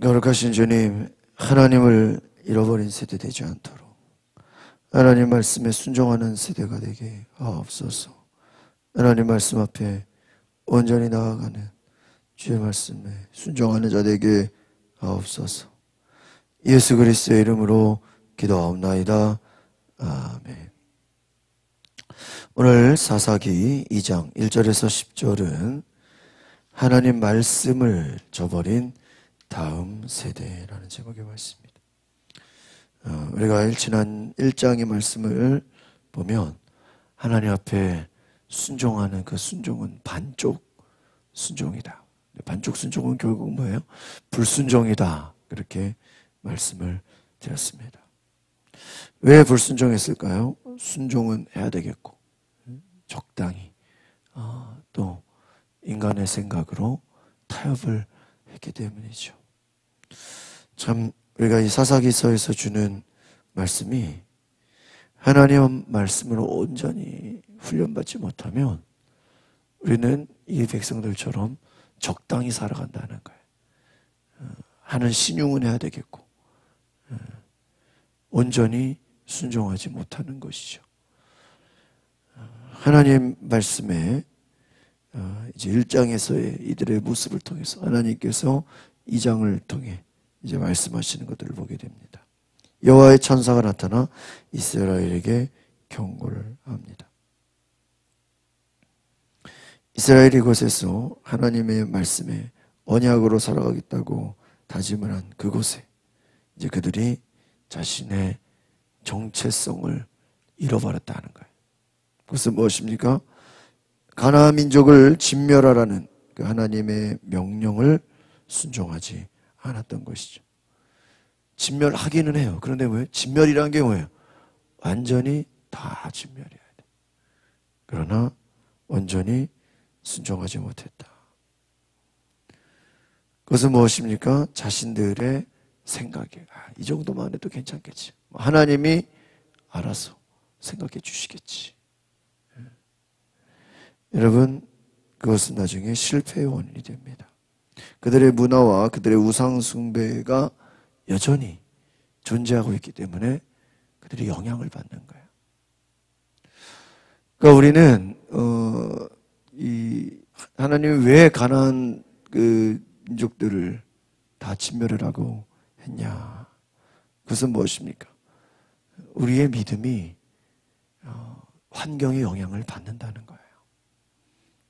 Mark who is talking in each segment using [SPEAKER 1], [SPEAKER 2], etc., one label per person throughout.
[SPEAKER 1] 거룩하신 주님, 하나님을 잃어버린 세대 되지 않도록 하나님 말씀에 순종하는 세대가 되게 하옵소서. 하나님 말씀 앞에 온전히 나아가는 주의 말씀에 순종하는 자 되게 하옵소서. 예수 그리스도의 이름으로 기도하옵나이다. 아멘. 오늘 사사기 2장 1절에서 10절은 하나님 말씀을 저버린 다음 세대라는 제목의 말씀입니다. 우리가 지난 1장의 말씀을 보면 하나님 앞에 순종하는 그 순종은 반쪽 순종이다. 반쪽 순종은 결국 뭐예요? 불순종이다. 그렇게 말씀을 드렸습니다. 왜 불순종했을까요? 순종은 해야 되겠고 적당히 또 인간의 생각으로 타협을 했기 때문이죠. 참 우리가 이 사사기서에서 주는 말씀이 하나님 말씀을 온전히 훈련받지 못하면 우리는 이 백성들처럼 적당히 살아간다는 거예요. 하는 신용은 해야 되겠고 온전히 순종하지 못하는 것이죠. 하나님 말씀에 이제 1장에서의 이들의 모습을 통해서 하나님께서 2장을 통해 이제 말씀하시는 것들을 보게 됩니다. 여호와의 천사가 나타나 이스라엘에게 경고를 합니다. 이스라엘 이곳에서 하나님의 말씀에 언약으로 살아가겠다고 다짐을 한 그곳에 이제 그들이 자신의 정체성을 잃어버렸다는 거예요. 그것은 무엇입니까? 가나안 민족을 진멸하라는 그 하나님의 명령을 순종하지 않았던 것이죠. 진멸하기는 해요. 그런데 뭐예요? 진멸이라는 게 뭐예요? 완전히 다 진멸해야 돼. 그러나 온전히 순종하지 못했다. 그것은 무엇입니까? 자신들의 생각에 이 정도만 해도 괜찮겠지. 하나님이 알아서 생각해 주시겠지. 여러분, 그것은 나중에 실패의 원인이 됩니다. 그들의 문화와 그들의 우상 숭배가 여전히 존재하고 있기 때문에 그들이 영향을 받는 거예요. 그러니까 우리는 이 하나님이 왜 가나안 그 민족들을 다 진멸하라고 했냐? 그것은 무엇입니까? 우리의 믿음이 환경의 영향을 받는다는 거예요.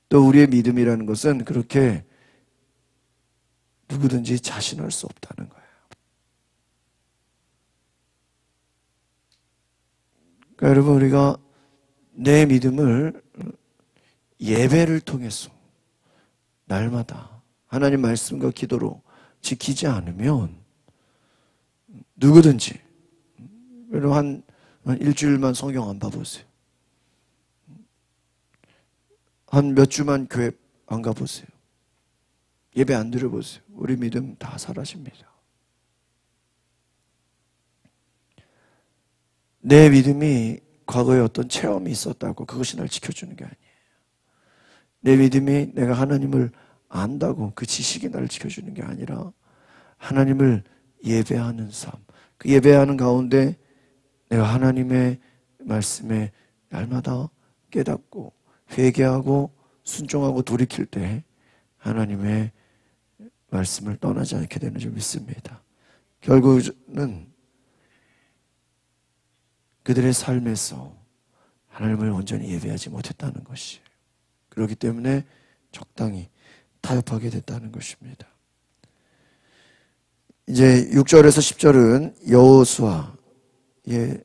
[SPEAKER 1] 또 우리의 믿음이라는 것은 그렇게 누구든지 자신할 수 없다는 거예요. 그러니까 여러분, 우리가 내 믿음을 예배를 통해서 날마다 하나님 말씀과 기도로 지키지 않으면 누구든지, 여러분 한 일주일만 성경 안 봐보세요. 한 몇 주만 교회 안 가보세요. 예배 안 드려보세요. 우리 믿음 다 사라집니다. 내 믿음이 과거에 어떤 체험이 있었다고 그것이 날 지켜주는 게 아니에요. 내 믿음이 내가 하나님을 안다고 그 지식이 나를 지켜주는 게 아니라 하나님을 예배하는 삶, 그 예배하는 가운데 내가 하나님의 말씀에 날마다 깨닫고 회개하고 순종하고 돌이킬 때 하나님의 말씀을 떠나지 않게 되는 줄 믿습니다. 결국은 그들의 삶에서 하나님을 온전히 예배하지 못했다는 것이에요. 그렇기 때문에 적당히 타협하게 됐다는 것입니다. 이제 6절에서 10절은 여호수아의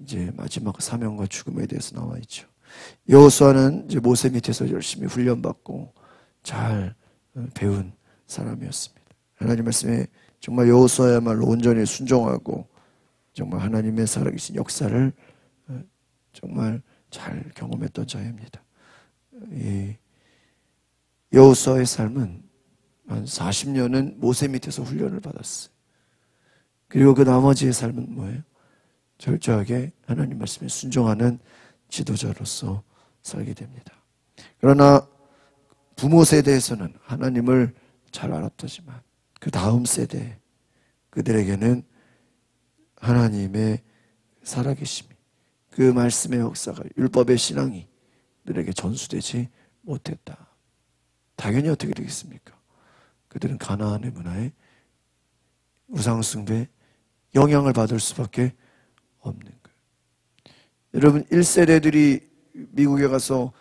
[SPEAKER 1] 이제 마지막 사명과 죽음에 대해서 나와 있죠. 여호수아는 이제 모세 밑에서 열심히 훈련받고 잘 배운 사람이었습니다. 하나님 말씀에 정말 여호수아야말로 온전히 순종하고 정말 하나님의 살아계신 역사를 정말 잘 경험했던 자입니다. 이 여호수아의 삶은 한 40년은 모세 밑에서 훈련을 받았어요. 그리고 그 나머지의 삶은 뭐예요? 철저하게 하나님 말씀에 순종하는 지도자로서 살게 됩니다. 그러나 부모 세대에서는 하나님을 잘 알았지만 그 다음 세대 그들에게는 하나님의 살아계심이, 그 말씀의 역사가, 율법의 신앙이 그들에게 전수되지 못했다. 당연히 어떻게 되겠습니까? 그들은 가나안의 문화에, 우상숭배에 영향을 받을 수밖에 없는 거예요. 여러분, 1세대들이 미국에 가서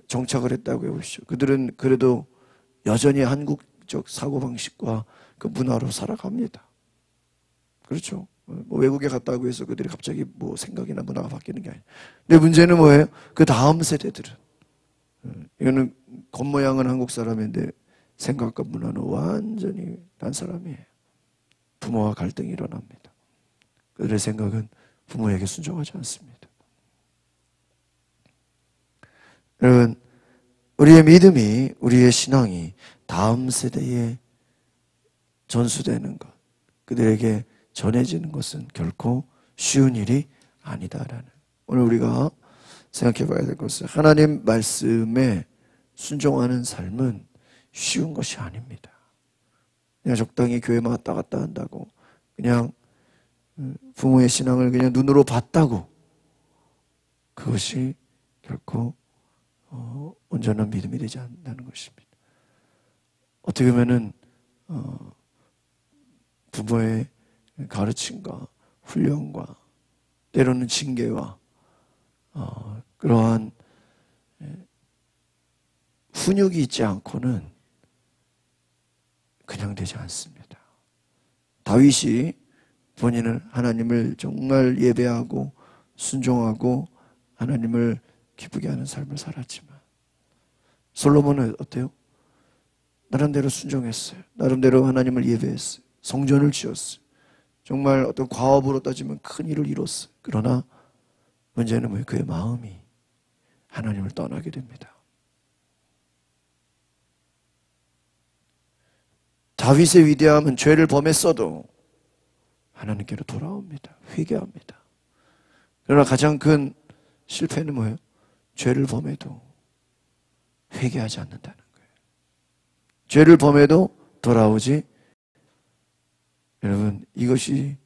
[SPEAKER 1] 정착을 했다고 해보시죠. 그들은 그래도 여전히 한국적 사고방식과 그 문화로 살아갑니다. 그렇죠? 뭐 외국에 갔다고 해서 그들이 갑자기 뭐 생각이나 문화가 바뀌는 게 아니에요. 근데 문제는 뭐예요? 그 다음 세대들은, 이거는 겉모양은 한국 사람인데 생각과 문화는 완전히 딴 사람이에요. 부모와 갈등이 일어납니다. 그들의 생각은 부모에게 순종하지 않습니다. 여러분, 우리의 믿음이, 우리의 신앙이 다음 세대에 전수되는 것, 그들에게 전해지는 것은 결코 쉬운 일이 아니다라는, 오늘 우리가 생각해 봐야 될 것은, 하나님 말씀에 순종하는 삶은 쉬운 것이 아닙니다. 그냥 적당히 교회만 왔다 갔다 한다고, 그냥 부모의 신앙을 그냥 눈으로 봤다고, 그것이 결코 온전한 믿음이 되지 않는다는 것입니다. 어떻게 보면은 부모의 가르침과 훈련과 때로는 징계와 그러한 훈육이 있지 않고는 그냥 되지 않습니다. 다윗이 본인은 하나님을 정말 예배하고 순종하고 하나님을 기쁘게 하는 삶을 살았지만, 솔로몬은 어때요? 나름대로 순종했어요. 나름대로 하나님을 예배했어요. 성전을 지었어요. 정말 어떤 과업으로 따지면 큰 일을 이뤘어요. 그러나 문제는 뭐예요? 그의 마음이 하나님을 떠나게 됩니다. 다윗의 위대함은 죄를 범했어도 하나님께로 돌아옵니다. 회개합니다. 그러나 가장 큰 실패는 뭐예요? 죄를 범해도 회개하지 않는다는 거예요. 죄를 범해도 돌아오지, 여러분, 이것이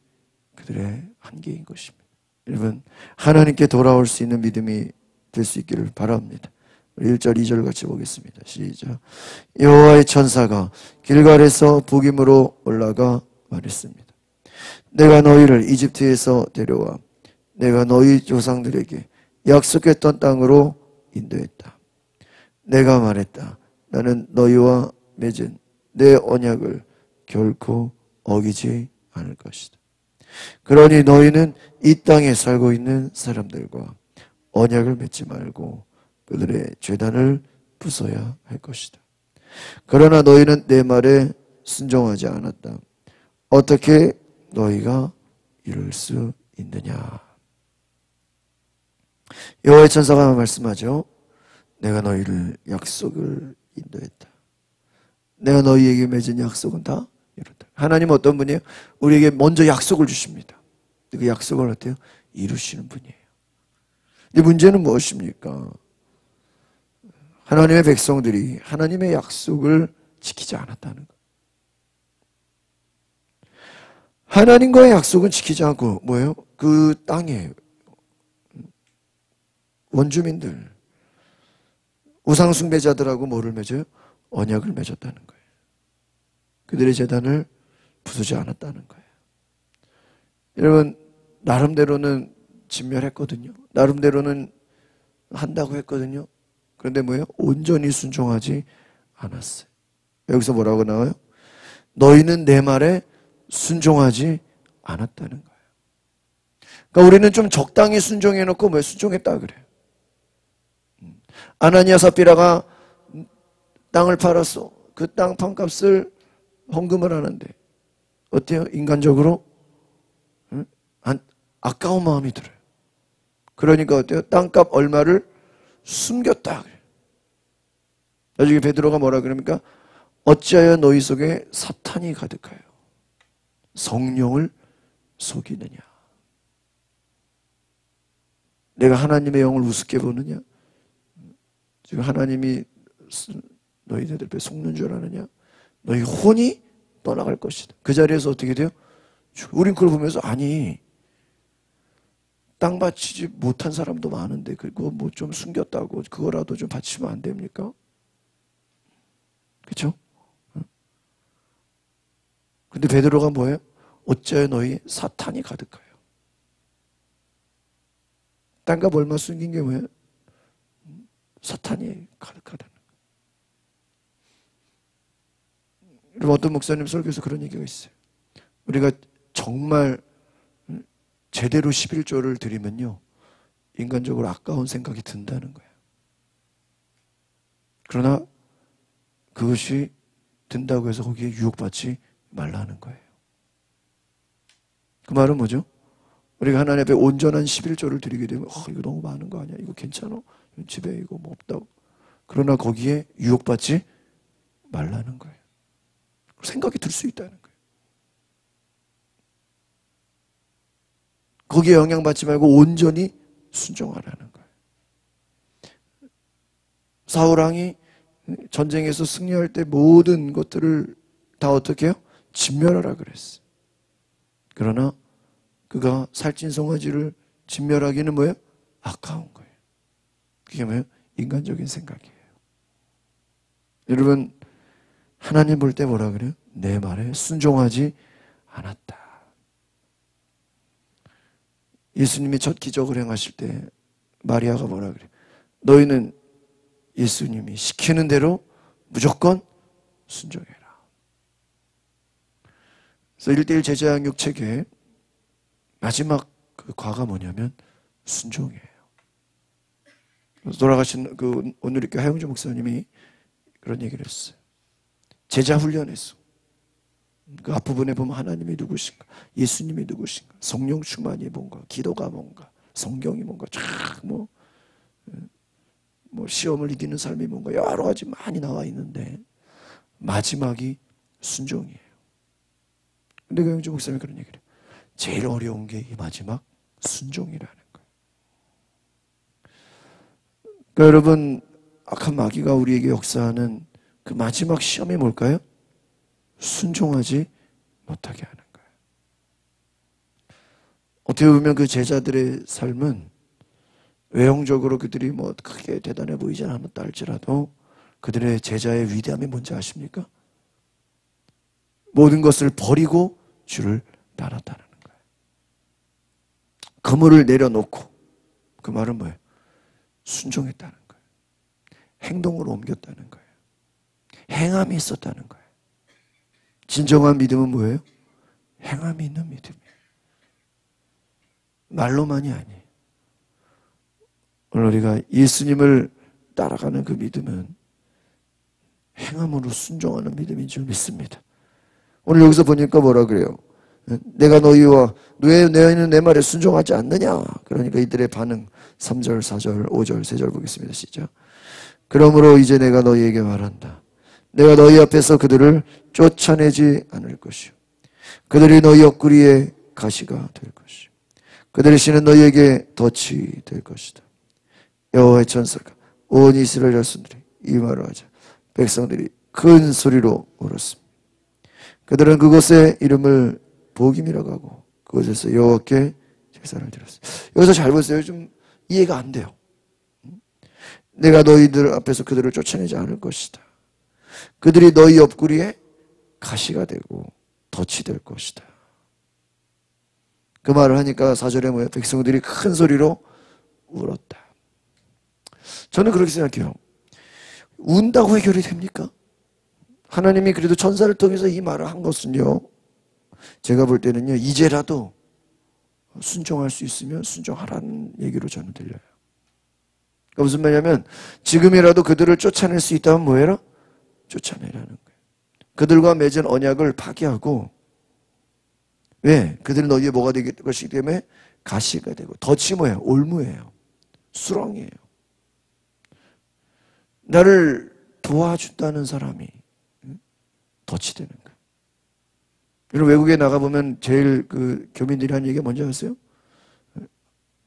[SPEAKER 1] 그들의 한계인 것입니다. 여러분, 하나님께 돌아올 수 있는 믿음이 될 수 있기를 바랍니다. 1절 2절 같이 보겠습니다. 시작. 여호와의 천사가 길갈에서 북임으로 올라가 말했습니다. 내가 너희를 이집트에서 데려와 내가 너희 조상들에게 약속했던 땅으로 인도했다. 내가 말했다. 나는 너희와 맺은 내 언약을 결코 어기지 않을 것이다. 그러니 너희는 이 땅에 살고 있는 사람들과 언약을 맺지 말고 그들의 죄단을 부숴야 할 것이다. 그러나 너희는 내 말에 순종하지 않았다. 어떻게 너희가 이룰 수 있느냐? 여호와의 천사가 말씀하죠. 내가 너희를 약속을 인도했다. 내가 너희에게 맺은 약속은 다 이뤘다. 하나님은 어떤 분이에요? 우리에게 먼저 약속을 주십니다. 그 약속을 어때요? 이루시는 분이에요. 근데 문제는 무엇입니까? 하나님의 백성들이 하나님의 약속을 지키지 않았다는 것. 하나님과의 약속은 지키지 않고 뭐예요? 그 땅에 원주민들, 우상숭배자들하고 뭐를 맺어요? 언약을 맺었다는 거예요. 그들의 제단을 부수지 않았다는 거예요. 여러분, 나름대로는 진멸했거든요. 나름대로는 한다고 했거든요. 그런데 뭐예요? 온전히 순종하지 않았어요. 여기서 뭐라고 나와요? 너희는 내 말에 순종하지 않았다는 거예요. 그러니까 우리는 좀 적당히 순종해놓고 왜 순종했다 그래요? 아나니아 삽비라가 땅을 팔았어. 그 땅 판값을 헌금을 하는데 어때요? 인간적으로 아까운 마음이 들어요. 그러니까 어때요? 땅값 얼마를 숨겼다 그래요. 나중에 베드로가 뭐라 그럽니까? 어찌하여 너희 속에 사탄이 가득하여 성령을 속이느냐? 내가 하나님의 영을 우습게 보느냐? 지금 하나님이 너희들 앞에 속는 줄 아느냐? 너희 혼이 떠나갈 것이다. 그 자리에서 어떻게 돼요? 우린 그걸 보면서 아니 땅 바치지 못한 사람도 많은데 그거 뭐 좀 숨겼다고 그거라도 좀 바치면 안 됩니까? 그렇죠? 근데 베드로가 뭐예요? 어찌하여 너희 사탄이 가득하여. 땅과 얼마 숨긴 게 뭐예요? 사탄이 가득하다는 거예요. 여러분 어떤 목사님 설교에서 그런 얘기가 있어요. 우리가 정말 제대로 11조를 드리면요 인간적으로 아까운 생각이 든다는 거예요. 그러나 그것이 든다고 해서 거기에 유혹받지 말라는 거예요. 그 말은 뭐죠? 우리가 하나님 앞에 온전한 11조를 드리게 되면 이거 너무 많은 거 아니야? 이거 괜찮아? 집에 이거 뭐 없다고. 그러나 거기에 유혹받지 말라는 거예요. 생각이 들 수 있다는 거예요. 거기에 영향받지 말고 온전히 순종하라는 거예요. 사울왕이 전쟁에서 승리할 때 모든 것들을 다 어떻게 해요? 진멸하라 그랬어요. 그러나 그가 살찐 송아지를 진멸하기는 뭐예요? 아까운 거예요. 그게 뭐예요? 인간적인 생각이에요. 여러분 하나님 볼 때 뭐라 그래요? 내 말에 순종하지 않았다. 예수님이 첫 기적을 행하실 때 마리아가 뭐라 그래요? 너희는 예수님이 시키는 대로 무조건 순종해라. 그래서 1:1 제자양육 책에 마지막 그 과가 뭐냐면 순종이에요. 돌아가신 그 오늘리교 하영주 목사님이 그런 얘기를 했어요. 제자 훈련에서 그 앞부분에 보면 하나님이 누구신가, 예수님이 누구신가, 성령 충만이 뭔가, 기도가 뭔가, 성경이 뭔가 쫙 뭐 시험을 이기는 삶이 뭔가 여러 가지 많이 나와 있는데 마지막이 순종이에요. 근데 그 영주 목사님이 그런 얘기를 해요. 제일 어려운 게 이 마지막 순종이라는 거예요. 그러니까 여러분 악한 마귀가 우리에게 역사하는 그 마지막 시험이 뭘까요? 순종하지 못하게 하는 거예요. 어떻게 보면 그 제자들의 삶은 외형적으로 그들이 뭐 크게 대단해 보이지 않았다 할지라도 그들의 제자의 위대함이 뭔지 아십니까? 모든 것을 버리고 주를 따랐다는 거예요. 그물을 내려놓고 그 말은 뭐예요? 순종했다는 거예요. 행동으로 옮겼다는 거예요. 행함이 있었다는 거예요. 진정한 믿음은 뭐예요? 행함이 있는 믿음이에요. 말로만이 아니에요. 오늘 우리가 예수님을 따라가는 그 믿음은 행함으로 순종하는 믿음인 줄 믿습니다. 오늘 여기서 보니까 뭐라 그래요? 내가 너희와 너희는 내 말에 순종하지 않느냐? 그러니까 이들의 반응 3절, 4절, 5절, 3절 보겠습니다. 시작. 그러므로 이제 내가 너희에게 말한다. 내가 너희 앞에서 그들을 쫓아내지 않을 것이요. 그들이 너희 옆구리에 가시가 될 것이요. 그들의 신은 너희에게 덫이 될 것이다. 여호와의 천사가 온 이스라엘 자손들이 이 말을 하자 백성들이 큰 소리로 울었습니다. 그들은 그곳의 이름을 복임이라고 하고 그곳에서 여호와께 제사를 드렸어요. 여기서 잘 보세요. 좀 이해가 안 돼요. 내가 너희들 앞에서 그들을 쫓아내지 않을 것이다. 그들이 너희 옆구리에 가시가 되고 덫이 될 것이다. 그 말을 하니까 4절에 뭐예요? 백성들이 큰 소리로 울었다. 저는 그렇게 생각해요. 운다고 해결이 됩니까? 하나님이 그래도 천사를 통해서 이 말을 한 것은요, 제가 볼 때는요, 이제라도 순종할 수 있으면 순종하라는 얘기로 저는 들려요. 그러니까 무슨 말이냐면 지금이라도 그들을 쫓아낼 수 있다면 뭐해라? 쫓아내라는 거예요. 그들과 맺은 언약을 파기하고, 왜? 그들은 너희의 뭐가 될 것이기 때문에 가시가 되고, 덫이 뭐예요? 올무예요. 수렁이에요. 나를 도와준다는 사람이 덫이 되는 거예요. 여러분 외국에 나가보면 제일 그 교민들이 하는 얘기가 뭔지 아세요?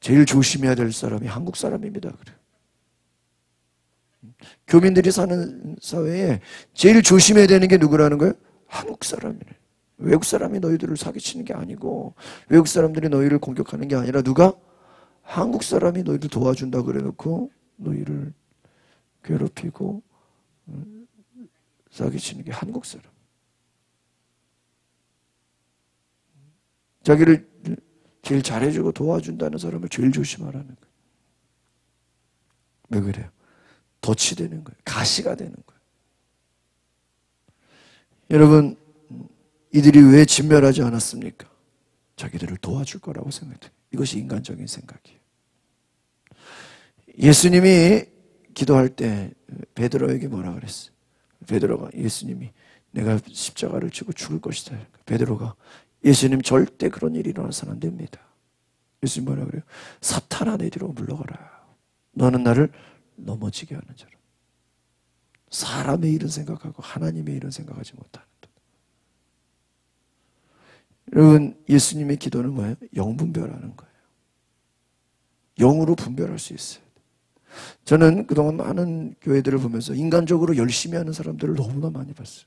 [SPEAKER 1] 제일 조심해야 될 사람이 한국 사람입니다. 그래요. 교민들이 사는 사회에 제일 조심해야 되는 게 누구라는 거예요? 한국 사람이네. 외국 사람이 너희들을 사기치는 게 아니고 외국 사람들이 너희를 공격하는 게 아니라 누가? 한국 사람이 너희를 도와준다 그래놓고 너희를 괴롭히고 사기치는 게 한국 사람. 자기를 제일 잘해주고 도와준다는 사람을 제일 조심하라는 거예요. 왜 그래요? 덫이 되는 거예요. 가시가 되는 거예요. 여러분, 이들이 왜 진멸하지 않았습니까? 자기들을 도와줄 거라고 생각해요. 이것이 인간적인 생각이에요. 예수님이 기도할 때 베드로에게 뭐라 그랬어요? 베드로가 예수님이 내가 십자가를 지고 죽을 것이다. 베드로가 예수님 절대 그런 일이 일어나서는 안 됩니다. 예수님 뭐라 그래요? 사탄아 내 뒤로 물러가라. 너는 나를 넘어지게 하는 자라. 사람의 일은 생각하고 하나님의 일은 생각하지 못하는 것. 여러분, 예수님의 기도는 뭐예요? 영분별하는 거예요. 영으로 분별할 수 있어요. 저는 그동안 많은 교회들을 보면서 인간적으로 열심히 하는 사람들을 너무나 많이 봤어요.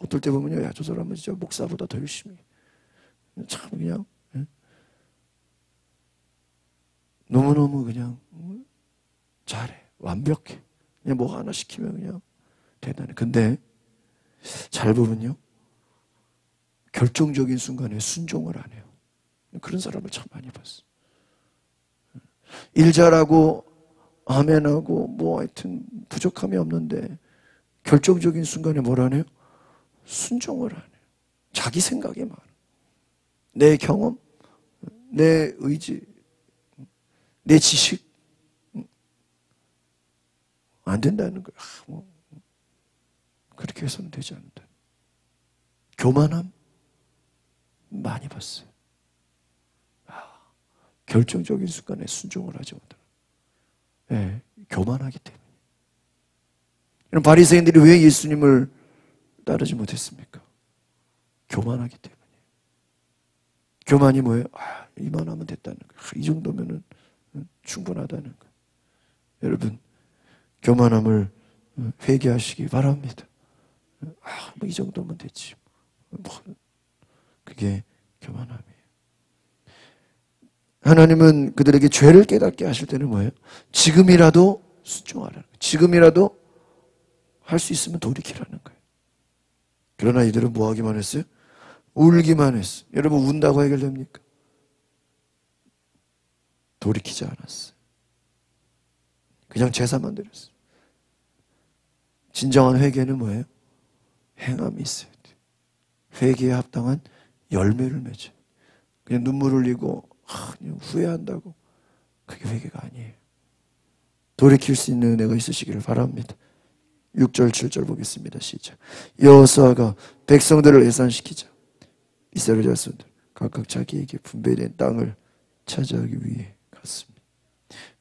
[SPEAKER 1] 어떨 때 보면요, 야, 저 사람은 진짜 목사보다 더 열심히 참 그냥 너무너무 그냥 잘해, 완벽해. 그냥 뭐 하나 시키면 그냥 대단해. 근데 잘 보면요, 결정적인 순간에 순종을 안 해요. 그런 사람을 참 많이 봤어요. 일 잘하고 아멘하고 뭐 하여튼 부족함이 없는데 결정적인 순간에 뭘 안 해요? 순종을 안 해요. 자기 생각이 많아. 내 경험, 내 의지, 내 지식 안 된다는 거예요. 뭐 그렇게 해서는 되지 않는다. 교만함 많이 봤어요. 결정적인 순간에 순종을 하지 못하는. 네, 교만하기 때문에. 이런 바리새인들이 왜 예수님을 따르지 못했습니까? 교만하기 때문에. 교만이 뭐예요? 이만하면 됐다는 거예요. 이 정도면은 충분하다는 거예요. 여러분, 교만함을 회개하시기 바랍니다. 뭐 이 정도면 됐지. 그게 교만함이에요. 하나님은 그들에게 죄를 깨닫게 하실 때는 뭐예요? 지금이라도 순종하라는 거예요. 지금이라도 할 수 있으면 돌이키라는 거예요. 그러나 이들은 뭐 하기만 했어요? 울기만 했어요. 여러분, 운다고 해결됩니까? 돌이키지 않았어요. 그냥 제사만 드렸어요. 진정한 회개는 뭐예요? 행함이 있어야 돼요. 회개에 합당한 열매를 맺어요. 그냥 눈물 흘리고 그냥 후회한다고, 그게 회개가 아니에요. 돌이킬 수 있는 은혜가 있으시기를 바랍니다. 6절 7절 보겠습니다. 시작. 여호수아가 백성들을 해산시키자 이스라엘 자손들 각각 자기에게 분배된 땅을 차지하기 위해 갔습니다.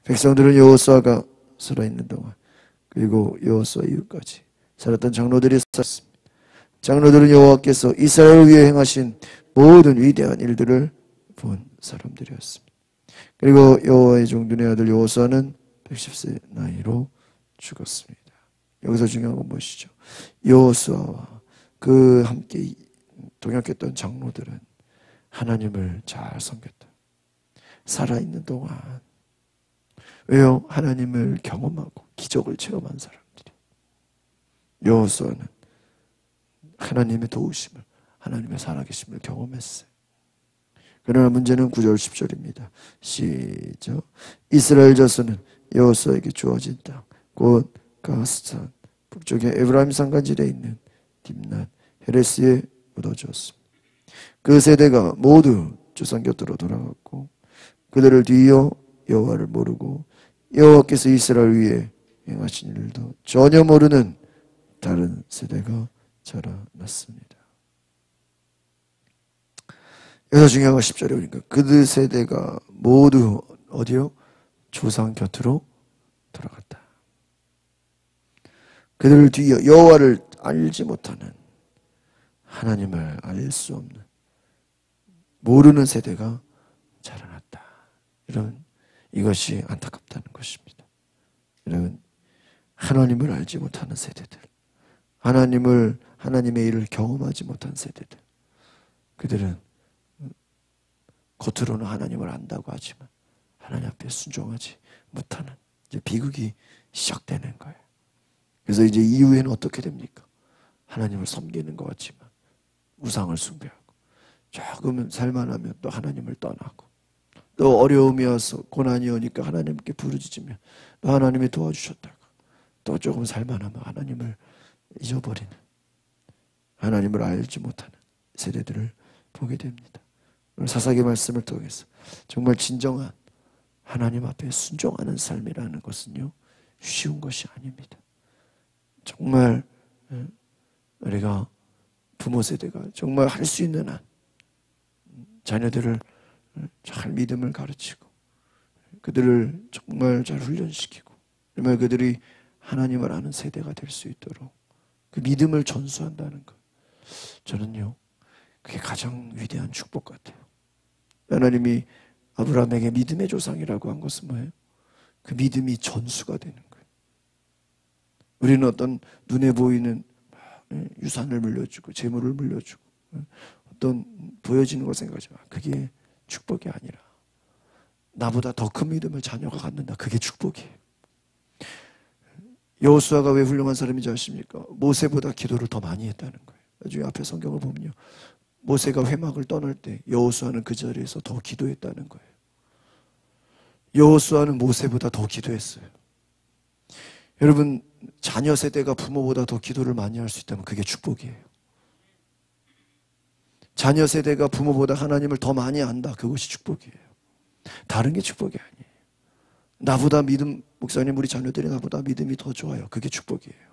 [SPEAKER 1] 백성들은 여호수아가 살아있는 동안, 그리고 여호수아 이후까지 살았던 장로들이 살았습니다. 장로들은 여호와께서 이스라엘을 위해 행하신 모든 위대한 일들을 본 사람들이었습니다. 그리고 여호와의 종 눈의 아들 여호수아는 110세 나이로 죽었습니다. 여기서 중요한 건 무엇이죠? 여호수아와 그 함께 동역했던 장로들은 하나님을 잘 섬겼다. 살아있는 동안. 왜요? 하나님을 경험하고 기적을 체험한 사람들이. 여호수아는 하나님의 도우심을, 하나님의 살아계심을 경험했어요. 그러나 문제는 9절 10절입니다. 시작. 이스라엘 자손은 여호수아에게 주어진 땅, 곧 가스산 북쪽에 에브라임 산간질에 있는 딥낫 헤레스에 묻어주었습니다. 그 세대가 모두 조상 곁으로 돌아갔고 그들을 뒤이어 여호와를 모르고 여호와께서 이스라엘 위에 행하신 일도 전혀 모르는 다른 세대가 자라났습니다. 여기서 중요한 건 10절에 보니까 그들 세대가 모두 어디요? 조상 곁으로 돌아갔다. 그들을 뒤이어 여호와를 알지 못하는, 하나님을 알 수 없는, 모르는 세대가 자라났다. 여러분, 이것이 안타깝다는 것입니다. 여러분, 하나님을 알지 못하는 세대들, 하나님의 일을 경험하지 못한 세대들. 그들은 겉으로는 하나님을 안다고 하지만 하나님 앞에 순종하지 못하는 이제 비극이 시작되는 거예요. 그래서 이제 이후에는 어떻게 됩니까? 하나님을 섬기는 것 같지만 우상을 숭배하고, 조금 살만하면 또 하나님을 떠나고, 또 어려움이 와서 고난이 오니까 하나님께 부르짖으면 또 하나님이 도와주셨다가, 또 조금 살만하면 하나님을 잊어버리는, 하나님을 알지 못하는 세대들을 보게 됩니다. 오늘 사사기 말씀을 통해서 정말 진정한 하나님 앞에 순종하는 삶이라는 것은요, 쉬운 것이 아닙니다. 정말 우리가 부모 세대가 정말 할 수 있는 한 자녀들을 잘 믿음을 가르치고 그들을 정말 잘 훈련시키고, 정말 그들이 하나님을 아는 세대가 될 수 있도록 그 믿음을 전수한다는 것, 저는요 그게 가장 위대한 축복 같아요. 하나님이 아브라함에게 믿음의 조상이라고 한 것은 뭐예요? 그 믿음이 전수가 되는 거예요. 우리는 어떤 눈에 보이는 유산을 물려주고 재물을 물려주고 어떤 보여지는 걸 생각하지만 그게 축복이 아니라 나보다 더 큰 믿음을 자녀가 갖는다. 그게 축복이에요. 여호수아가 왜 훌륭한 사람인지 아십니까? 모세보다 기도를 더 많이 했다는 거예요. 나중에 앞에 성경을 보면요, 모세가 회막을 떠날 때 여호수아는 그 자리에서 더 기도했다는 거예요. 여호수아는 모세보다 더 기도했어요. 여러분, 자녀 세대가 부모보다 더 기도를 많이 할 수 있다면 그게 축복이에요. 자녀 세대가 부모보다 하나님을 더 많이 안다. 그것이 축복이에요. 다른 게 축복이 아니에요. 나보다 목사님 우리 자녀들이 나보다 믿음이 더 좋아요. 그게 축복이에요.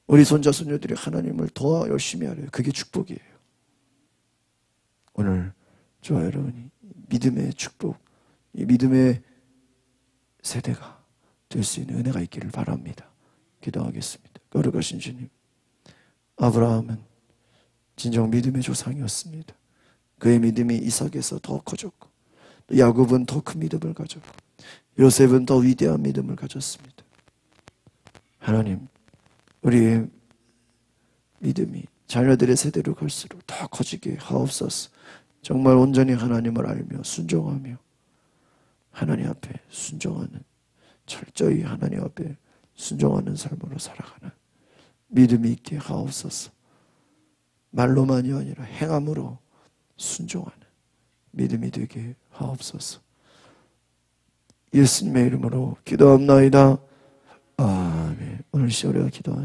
[SPEAKER 1] 우리 손자 손녀들이 하나님을 더 열심히 하래요. 그게 축복이에요. 오늘 저와 여러분이 믿음의 축복, 이 믿음의 세대가 될 수 있는 은혜가 있기를 바랍니다. 기도하겠습니다. 거룩하신 주님, 아브라함은 진정 믿음의 조상이었습니다. 그의 믿음이 이삭에서 더 커졌고, 또 야곱은 더 큰 믿음을 가졌고, 요셉은 더 위대한 믿음을 가졌습니다. 하나님, 우리의 믿음이 자녀들의 세대로 갈수록 더 커지게 하옵소서. 정말 온전히 하나님을 알며 순종하며 하나님 앞에 순종하는, 철저히 하나님 앞에 순종하는 삶으로 살아가는 믿음이 있게 하옵소서. 말로만이 아니라 행함으로 순종하는 믿음이 되게 하옵소서. 예수님의 이름으로 기도합나이다. 아멘. 오늘 시월에 기도하는